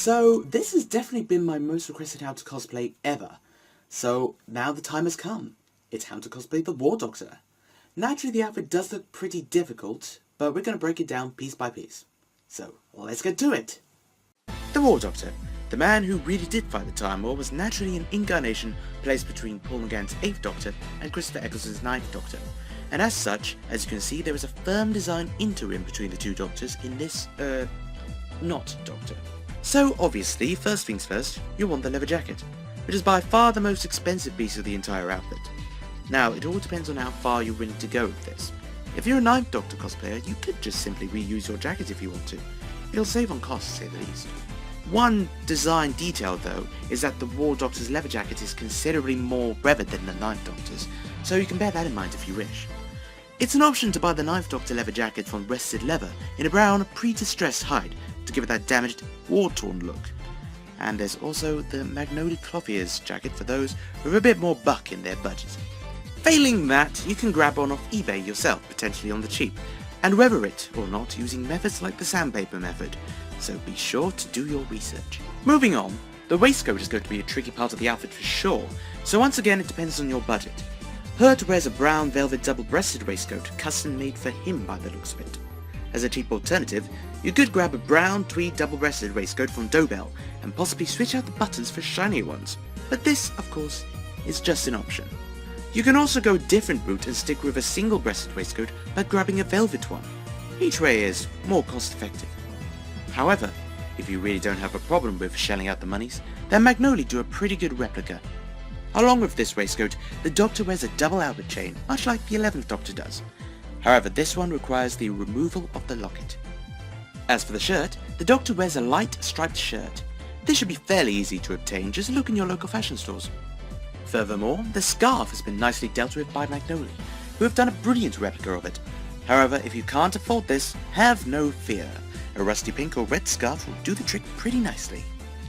So this has definitely been my most requested how to cosplay ever. So now the time has come. It's time to cosplay the War Doctor. Naturally the outfit does look pretty difficult, but we're going to break it down piece by piece. So let's get to it. The War Doctor, the man who really did fight the Time War, was naturally an incarnation placed between Paul McGann's 8th Doctor and Christopher Eccleston's 9th Doctor. And as such, as you can see, there is a firm design interim between the two Doctors in this, not Doctor. So obviously, first things first, you want the leather jacket, which is by far the most expensive piece of the entire outfit. Now, it all depends on how far you're willing to go with this. If you're a 9th Doctor cosplayer, you could just simply reuse your jacket if you want to. It'll save on costs, to say the least. One design detail though, is that the War Doctor's leather jacket is considerably more weathered than the 9th Doctor's, so you can bear that in mind if you wish. It's an option to buy the 9th Doctor leather jacket from Rested Leather in a brown pre-distressed hide to give it that damaged, war-torn look. And there's also the Magnolia Clothier's jacket for those with a bit more buck in their budget. Failing that, you can grab one off eBay yourself, potentially on the cheap, and weather it or not using methods like the sandpaper method, so be sure to do your research. Moving on, the waistcoat is going to be a tricky part of the outfit for sure, so once again it depends on your budget. Hurt wears a brown velvet double-breasted waistcoat, custom made for him by the looks of it. As a cheap alternative, you could grab a brown tweed double-breasted waistcoat from Dobell and possibly switch out the buttons for shinier ones, but this, of course, is just an option. You can also go a different route and stick with a single-breasted waistcoat by grabbing a velvet one. Each way is more cost-effective. However, if you really don't have a problem with shelling out the monies, then Magnolia do a pretty good replica. Along with this waistcoat, the Doctor wears a double Albert chain, much like the 11th Doctor does. However, this one requires the removal of the locket. As for the shirt, the Doctor wears a light striped shirt. This should be fairly easy to obtain, just look in your local fashion stores. Furthermore, the scarf has been nicely dealt with by Magnolia, who have done a brilliant replica of it. However, if you can't afford this, have no fear. A rusty pink or red scarf will do the trick pretty nicely.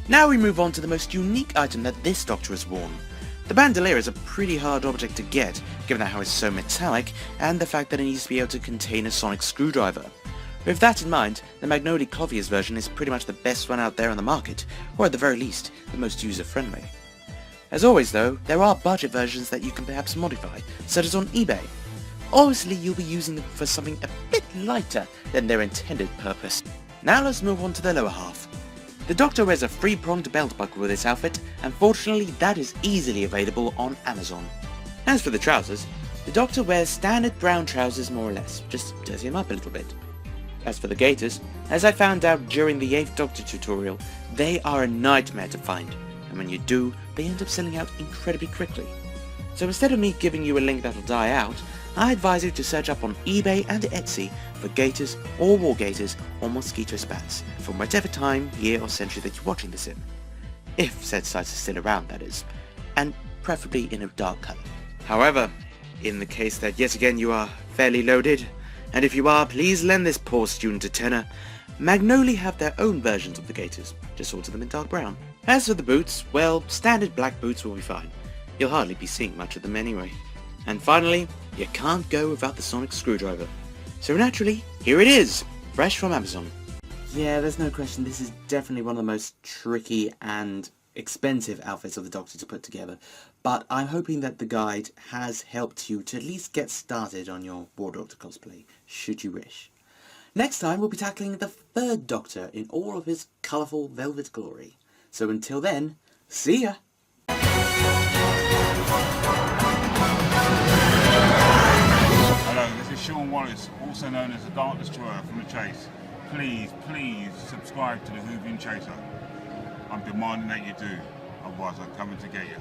Now we move on to the most unique item that this Doctor has worn. The bandolier is a pretty hard object to get, given how it's so metallic, and the fact that it needs to be able to contain a sonic screwdriver. With that in mind, the Magnolia Clothier's version is pretty much the best one out there on the market, or at the very least, the most user-friendly. As always though, there are budget versions that you can perhaps modify, such as on eBay. Obviously you'll be using them for something a bit lighter than their intended purpose. Now let's move on to the lower half. The Doctor wears a 3-pronged belt buckle with this outfit, and fortunately that is easily available on Amazon. As for the trousers, the Doctor wears standard brown trousers more or less, just dirty them up a little bit. As for the gaiters, as I found out during the 8th Doctor tutorial, they are a nightmare to find, and when you do, they end up selling out incredibly quickly. So instead of me giving you a link that'll die out, I advise you to search up on eBay and Etsy for gaiters or war gaiters or mosquito spats from whatever time, year or century that you're watching this in. If said sites are still around, that is, and preferably in a dark colour. However, in the case that yet again you are fairly loaded, and if you are, please lend this poor student a tenner, Magnolia have their own versions of the gaiters, just order them in dark brown. As for the boots, well, standard black boots will be fine. You'll hardly be seeing much of them anyway. And finally, you can't go without the sonic screwdriver. So naturally, here it is, fresh from Amazon. Yeah, there's no question, this is definitely one of the most tricky and expensive outfits of the Doctor to put together, but I'm hoping that the guide has helped you to at least get started on your War Doctor cosplay, should you wish. Next time we'll be tackling the 3rd Doctor in all of his colourful velvet glory. So until then, see ya! Hello, this is Sean Wallace, also known as the Dark Destroyer from The Chase. Please subscribe to the Whovian Chaser. I'm demanding that you do, otherwise I'm coming to get you.